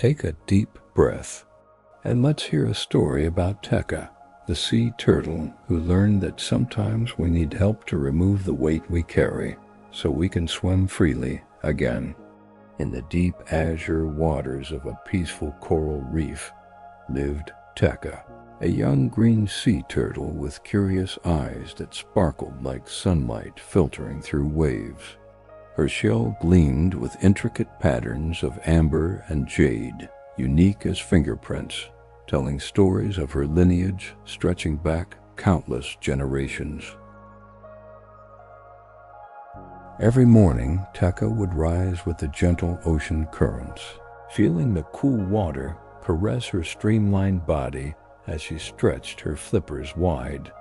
Take a deep breath, and let's hear a story about Teca, the sea turtle who learned that sometimes we need help to remove the weight we carry so we can swim freely again. In the deep azure waters of a peaceful coral reef lived Teca, a young green sea turtle with curious eyes that sparkled like sunlight filtering through waves. Her shell gleamed with intricate patterns of amber and jade, unique as fingerprints, telling stories of her lineage stretching back countless generations. Every morning, Teca would rise with the gentle ocean currents, feeling the cool water caress her streamlined body as she stretched her flippers wide.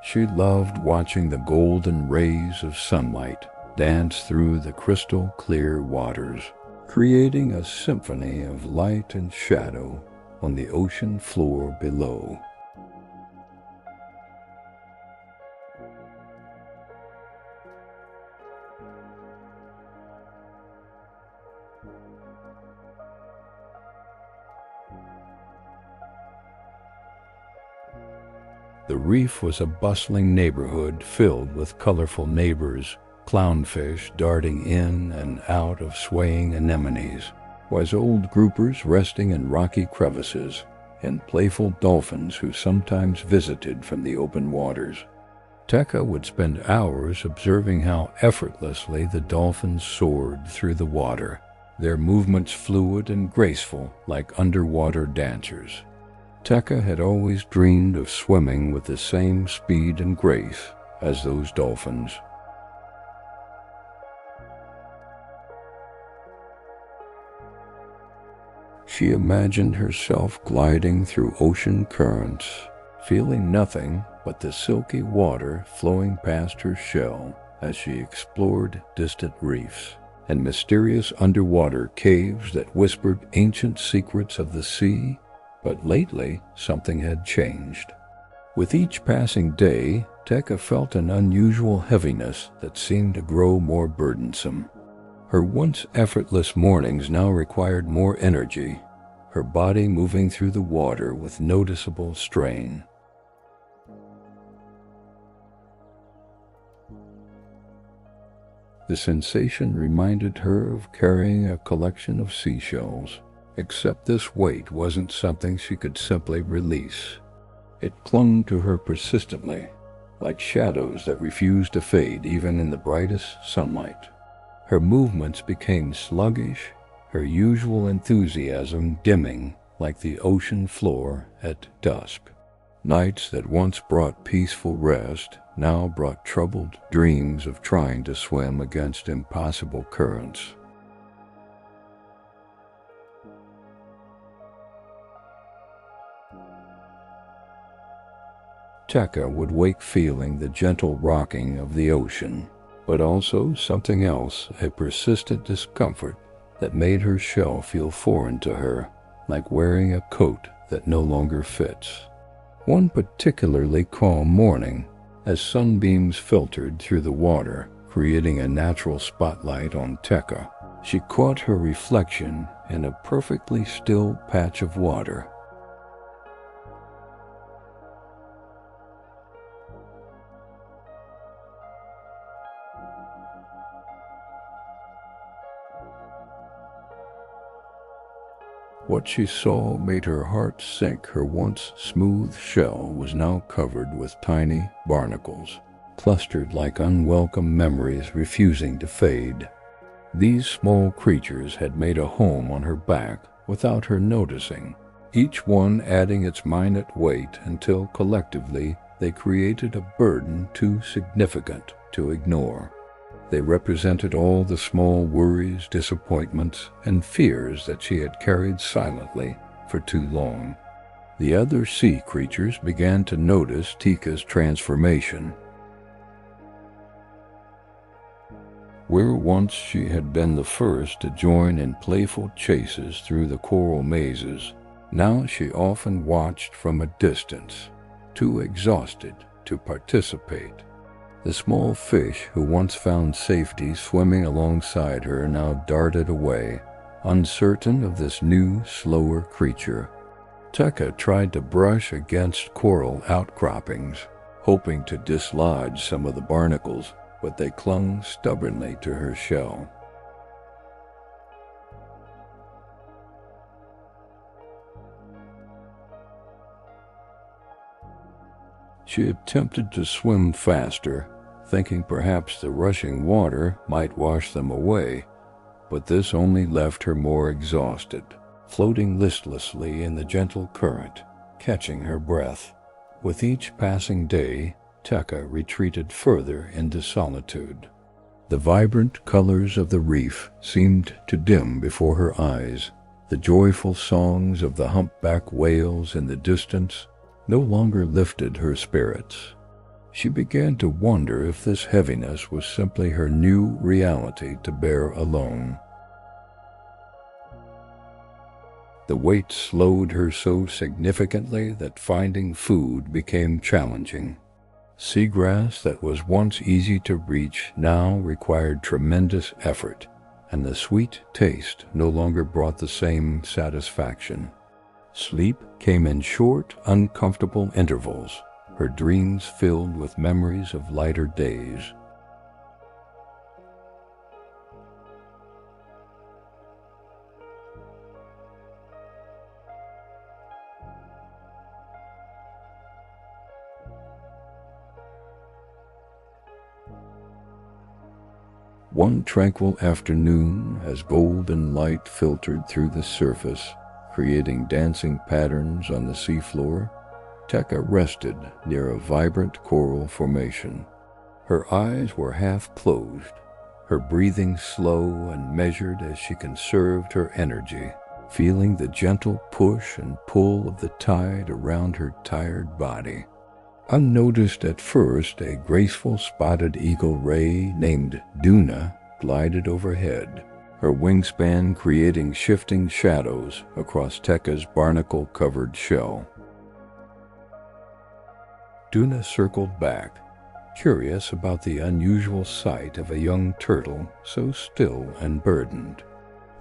She loved watching the golden rays of sunlight dance through the crystal clear waters, creating a symphony of light and shadow on the ocean floor below. The reef was a bustling neighborhood filled with colorful neighbors, clownfish darting in and out of swaying anemones, wise old groupers resting in rocky crevices, and playful dolphins who sometimes visited from the open waters. Teca would spend hours observing how effortlessly the dolphins soared through the water, their movements fluid and graceful like underwater dancers. Teca had always dreamed of swimming with the same speed and grace as those dolphins. She imagined herself gliding through ocean currents, feeling nothing but the silky water flowing past her shell as she explored distant reefs and mysterious underwater caves that whispered ancient secrets of the sea. But lately, something had changed. With each passing day, Teca felt an unusual heaviness that seemed to grow more burdensome. Her once effortless mornings now required more energy, her body moving through the water with noticeable strain. The sensation reminded her of carrying a collection of seashells. Except this weight wasn't something she could simply release. It clung to her persistently, like shadows that refused to fade even in the brightest sunlight. Her movements became sluggish, her usual enthusiasm dimming like the ocean floor at dusk. Nights that once brought peaceful rest now brought troubled dreams of trying to swim against impossible currents. Teca would wake feeling the gentle rocking of the ocean, but also something else, a persistent discomfort that made her shell feel foreign to her, like wearing a coat that no longer fits. One particularly calm morning, as sunbeams filtered through the water, creating a natural spotlight on Teca, she caught her reflection in a perfectly still patch of water. What she saw made her heart sink. Her once smooth shell was now covered with tiny barnacles, clustered like unwelcome memories refusing to fade. These small creatures had made a home on her back without her noticing, each one adding its minute weight until collectively they created a burden too significant to ignore. They represented all the small worries, disappointments, and fears that she had carried silently for too long. The other sea creatures began to notice Teca's transformation. Where once she had been the first to join in playful chases through the coral mazes, now she often watched from a distance, too exhausted to participate. The small fish who once found safety swimming alongside her now darted away, uncertain of this new, slower creature. Teca tried to brush against coral outcroppings, hoping to dislodge some of the barnacles, but they clung stubbornly to her shell. She attempted to swim faster, thinking perhaps the rushing water might wash them away, but this only left her more exhausted, floating listlessly in the gentle current, catching her breath. With each passing day, Teca retreated further into solitude. The vibrant colors of the reef seemed to dim before her eyes. The joyful songs of the humpback whales in the distance no longer lifted her spirits. She began to wonder if this heaviness was simply her new reality to bear alone. The weight slowed her so significantly that finding food became challenging. Seagrass that was once easy to reach now required tremendous effort, and the sweet taste no longer brought the same satisfaction. Sleep came in short, uncomfortable intervals, her dreams filled with memories of lighter days. One tranquil afternoon, as golden light filtered through the surface, creating dancing patterns on the seafloor, Teca rested near a vibrant coral formation. Her eyes were half closed, her breathing slow and measured as she conserved her energy, feeling the gentle push and pull of the tide around her tired body. Unnoticed at first, a graceful spotted eagle ray named Duna glided overhead, her wingspan creating shifting shadows across Teca's barnacle-covered shell. Duna circled back, curious about the unusual sight of a young turtle so still and burdened.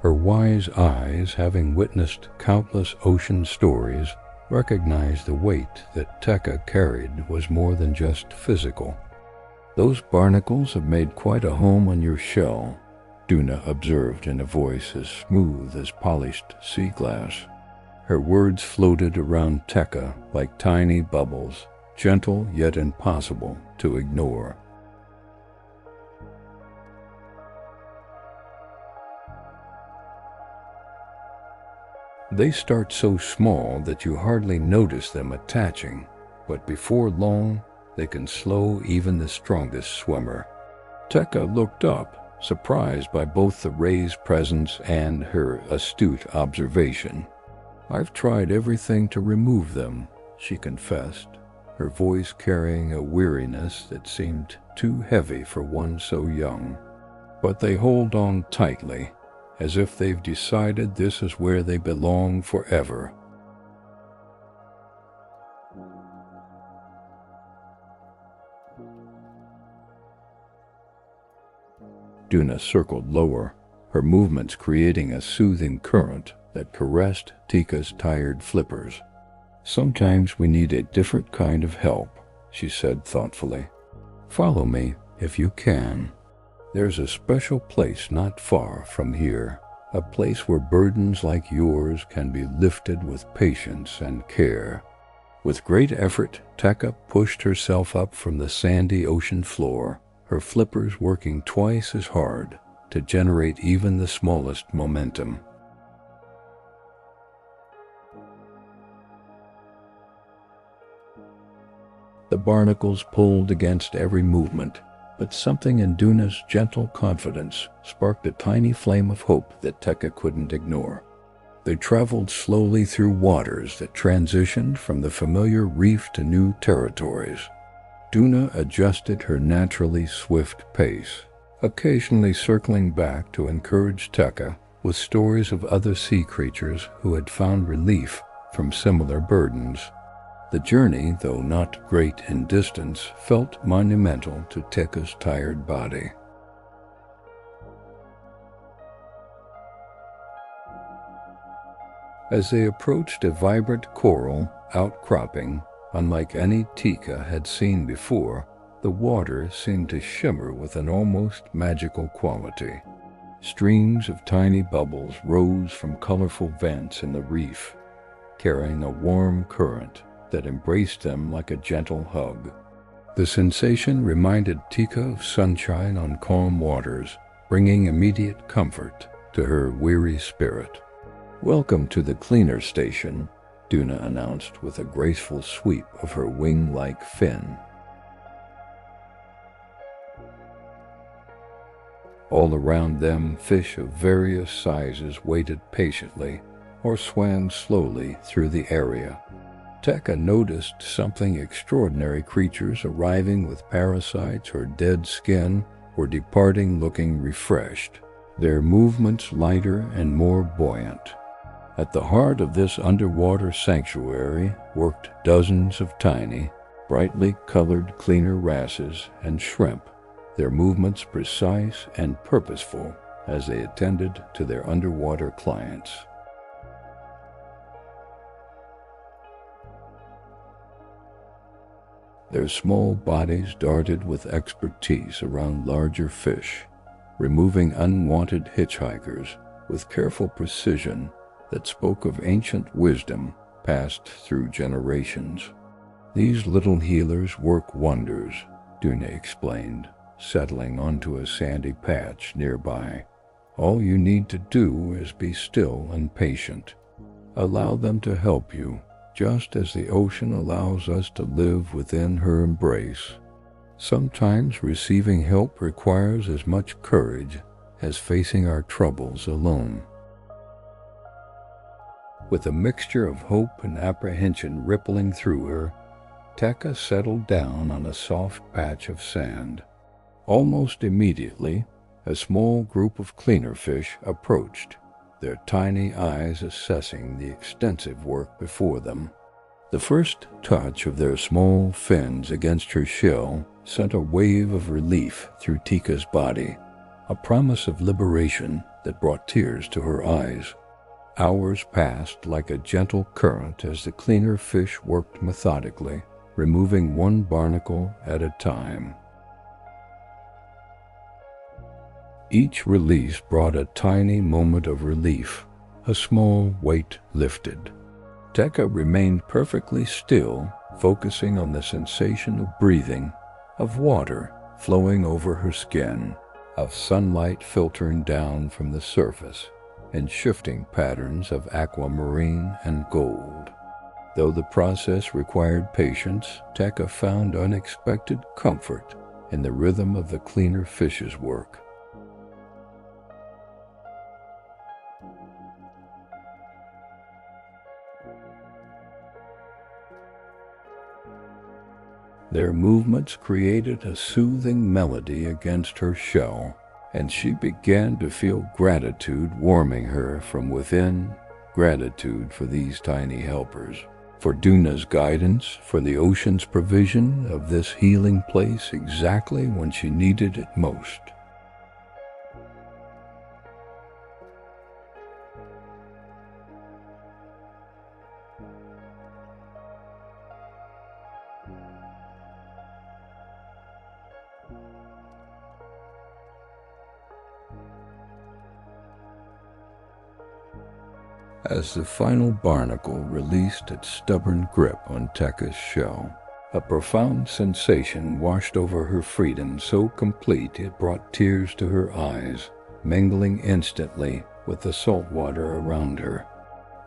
Her wise eyes, having witnessed countless ocean stories, recognized the weight that Teca carried was more than just physical. "Those barnacles have made quite a home on your shell," Duna observed in a voice as smooth as polished sea glass. Her words floated around Teca like tiny bubbles, gentle yet impossible to ignore. They start so small that you hardly notice them attaching, but before long, they can slow even the strongest swimmer. Teca looked up, surprised by both the ray's presence and her astute observation. "I've tried everything to remove them," she confessed, her voice carrying a weariness that seemed too heavy for one so young. "But they hold on tightly, as if they've decided this is where they belong forever." Duna circled lower, her movements creating a soothing current that caressed Teca's tired flippers. "Sometimes we need a different kind of help," she said thoughtfully. "Follow me if you can. There's a special place not far from here, a place where burdens like yours can be lifted with patience and care." With great effort, Teca pushed herself up from the sandy ocean floor, her flippers working twice as hard to generate even the smallest momentum. The barnacles pulled against every movement, but something in Duna's gentle confidence sparked a tiny flame of hope that Teca couldn't ignore. They traveled slowly through waters that transitioned from the familiar reef to new territories. Duna adjusted her naturally swift pace, occasionally circling back to encourage Teca with stories of other sea creatures who had found relief from similar burdens. The journey, though not great in distance, felt monumental to Teca's tired body. As they approached a vibrant coral outcropping, unlike any Teca had seen before, the water seemed to shimmer with an almost magical quality. Streams of tiny bubbles rose from colorful vents in the reef, carrying a warm current that embraced them like a gentle hug. The sensation reminded Teca of sunshine on calm waters, bringing immediate comfort to her weary spirit. "Welcome to the cleaner station," Duna announced with a graceful sweep of her wing-like fin. All around them, fish of various sizes waited patiently or swam slowly through the area. Teca noticed something extraordinary: creatures arriving with parasites or dead skin or departing looking refreshed, their movements lighter and more buoyant. At the heart of this underwater sanctuary worked dozens of tiny, brightly colored cleaner wrasses and shrimp, their movements precise and purposeful as they attended to their underwater clients. Their small bodies darted with expertise around larger fish, removing unwanted hitchhikers with careful precision that spoke of ancient wisdom passed through generations. "These little healers work wonders," Duna explained, settling onto a sandy patch nearby. "All you need to do is be still and patient. Allow them to help you, just as the ocean allows us to live within her embrace. Sometimes receiving help requires as much courage as facing our troubles alone." With a mixture of hope and apprehension rippling through her, Teca settled down on a soft patch of sand. Almost immediately, a small group of cleaner fish approached, their tiny eyes assessing the extensive work before them. The first touch of their small fins against her shell sent a wave of relief through Teca's body, a promise of liberation that brought tears to her eyes. Hours passed like a gentle current as the cleaner fish worked methodically, removing one barnacle at a time. Each release brought a tiny moment of relief, a small weight lifted. Teca remained perfectly still, focusing on the sensation of breathing, of water flowing over her skin, of sunlight filtering down from the surface, and shifting patterns of aquamarine and gold. Though the process required patience, Teca found unexpected comfort in the rhythm of the cleaner fish's work. Their movements created a soothing melody against her shell, and she began to feel gratitude warming her from within, gratitude for these tiny helpers, for Duna's guidance, for the ocean's provision of this healing place exactly when she needed it most. As the final barnacle released its stubborn grip on Teca's shell, a profound sensation washed over her freedom so complete it brought tears to her eyes, mingling instantly with the salt water around her.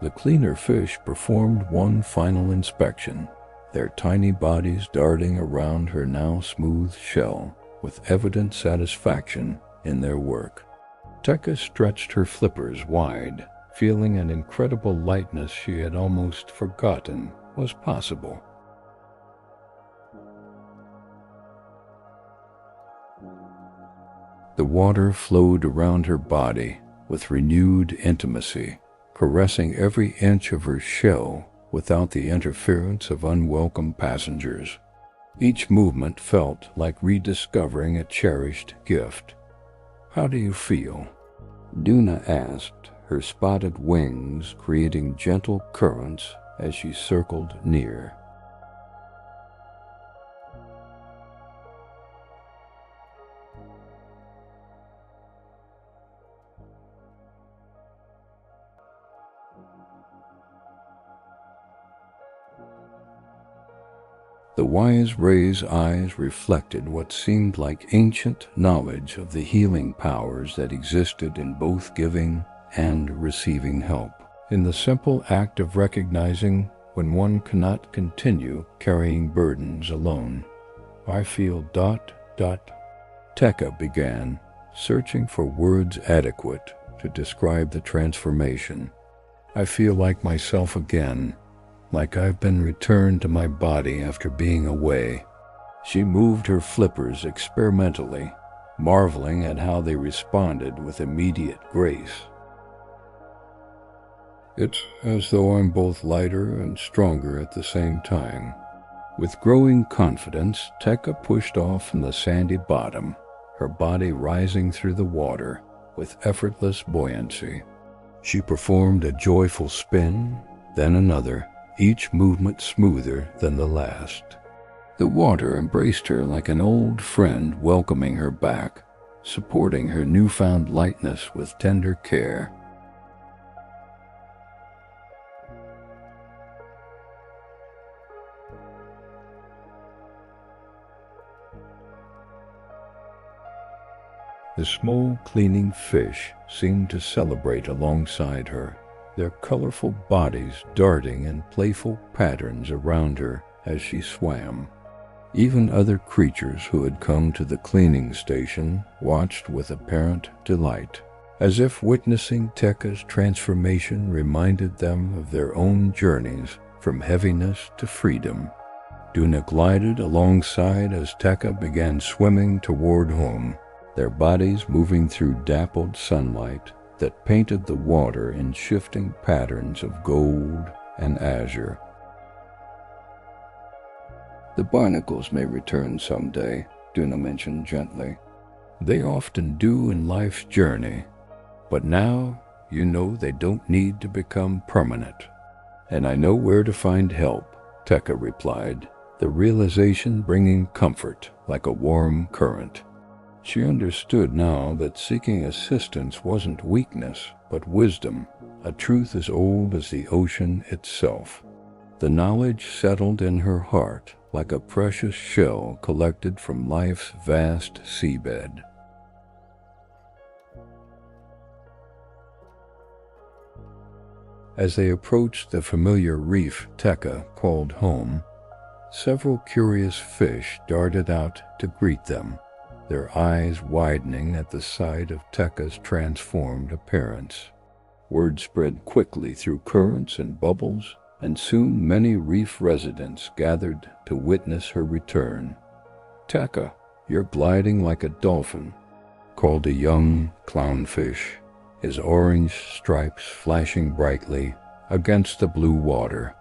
The cleaner fish performed one final inspection, their tiny bodies darting around her now smooth shell with evident satisfaction in their work. Teca stretched her flippers wide, feeling an incredible lightness she had almost forgotten was possible. The water flowed around her body with renewed intimacy, caressing every inch of her shell without the interference of unwelcome passengers. Each movement felt like rediscovering a cherished gift. "How do you feel?" Duna asked, her spotted wings creating gentle currents as she circled near. The wise ray's eyes reflected what seemed like ancient knowledge of the healing powers that existed in both giving and receiving help. In the simple act of recognizing when one cannot continue carrying burdens alone. I feel ... Teca began, searching for words adequate to describe the transformation. I feel like myself again, like I've been returned to my body after being away. She moved her flippers experimentally, marveling at how they responded with immediate grace. It's as though I'm both lighter and stronger at the same time. With growing confidence, Teca pushed off from the sandy bottom, her body rising through the water with effortless buoyancy. She performed a joyful spin, then another, each movement smoother than the last. The water embraced her like an old friend welcoming her back, supporting her newfound lightness with tender care. The small cleaning fish seemed to celebrate alongside her, their colorful bodies darting in playful patterns around her as she swam. Even other creatures who had come to the cleaning station watched with apparent delight, as if witnessing Teca's transformation reminded them of their own journeys from heaviness to freedom. Duna glided alongside as Teca began swimming toward home, their bodies moving through dappled sunlight that painted the water in shifting patterns of gold and azure. The barnacles may return someday, Duna mentioned gently. They often do in life's journey, but now you know they don't need to become permanent. And I know where to find help, Teca replied, the realization bringing comfort like a warm current. She understood now that seeking assistance wasn't weakness, but wisdom, a truth as old as the ocean itself. The knowledge settled in her heart like a precious shell collected from life's vast seabed. As they approached the familiar reef Teca called home, several curious fish darted out to greet them, their eyes widening at the sight of Teca's transformed appearance. Word spread quickly through currents and bubbles, and soon many reef residents gathered to witness her return. "Teca, you're gliding like a dolphin," called a young clownfish, his orange stripes flashing brightly against the blue water.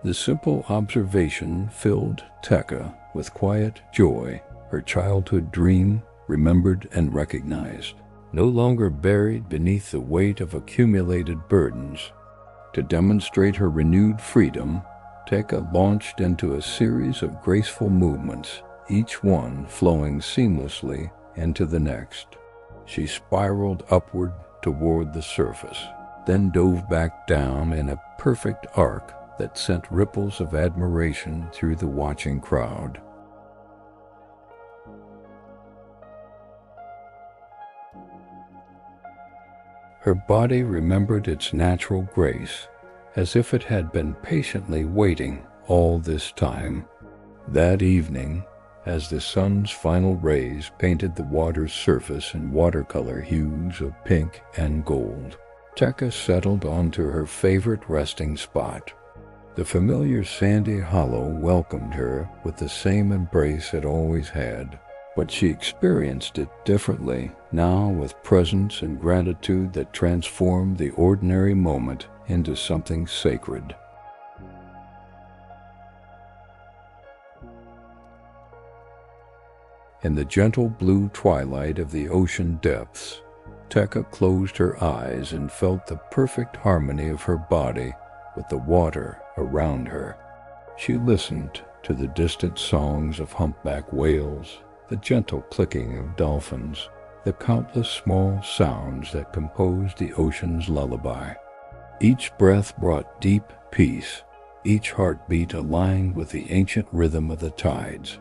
The simple observation filled Teca with quiet joy, her childhood dream remembered and recognized, no longer buried beneath the weight of accumulated burdens. To demonstrate her renewed freedom, Teca launched into a series of graceful movements, each one flowing seamlessly into the next. She spiraled upward toward the surface, then dove back down in a perfect arc that sent ripples of admiration through the watching crowd. Her body remembered its natural grace, as if it had been patiently waiting all this time. That evening, as the sun's final rays painted the water's surface in watercolor hues of pink and gold, Teca settled onto her favorite resting spot. The familiar sandy hollow welcomed her with the same embrace it always had, but she experienced it differently, now with presence and gratitude that transformed the ordinary moment into something sacred. In the gentle blue twilight of the ocean depths, Teca closed her eyes and felt the perfect harmony of her body with the water around her. She listened to the distant songs of humpback whales, the gentle clicking of dolphins, the countless small sounds that composed the ocean's lullaby. Each breath brought deep peace, each heartbeat aligned with the ancient rhythm of the tides.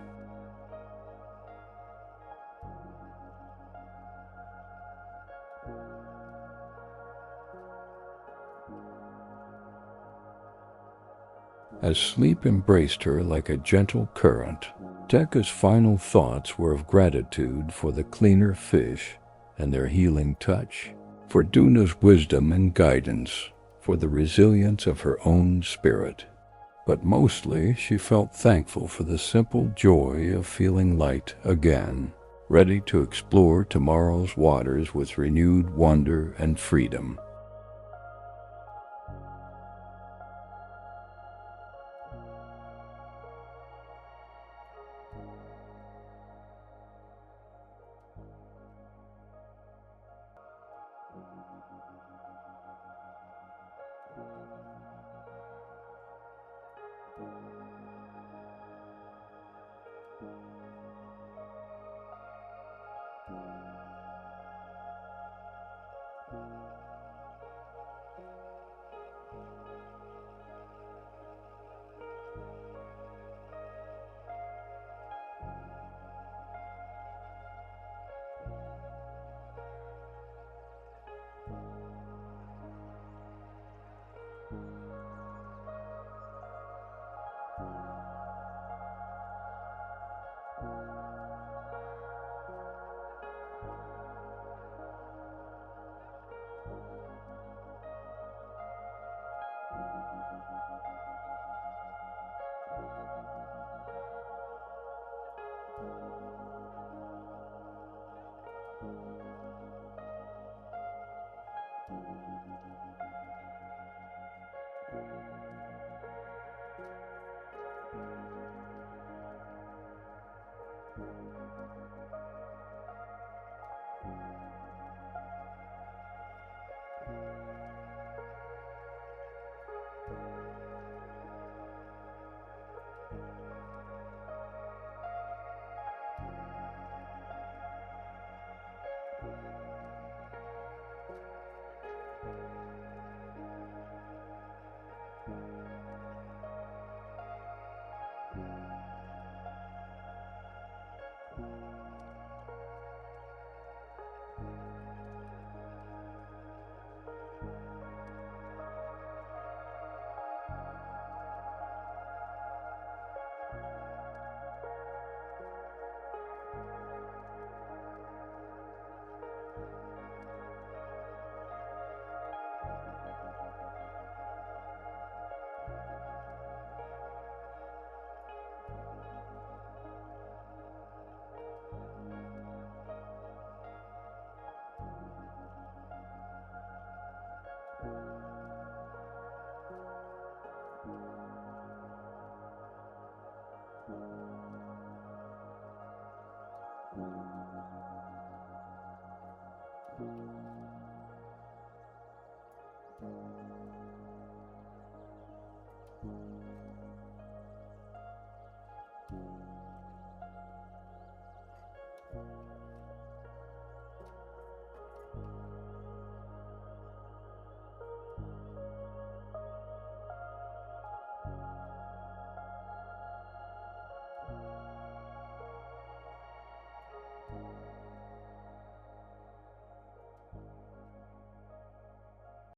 As sleep embraced her like a gentle current, Teca's final thoughts were of gratitude for the cleaner fish and their healing touch, for Duna's wisdom and guidance, for the resilience of her own spirit. But mostly she felt thankful for the simple joy of feeling light again, ready to explore tomorrow's waters with renewed wonder and freedom.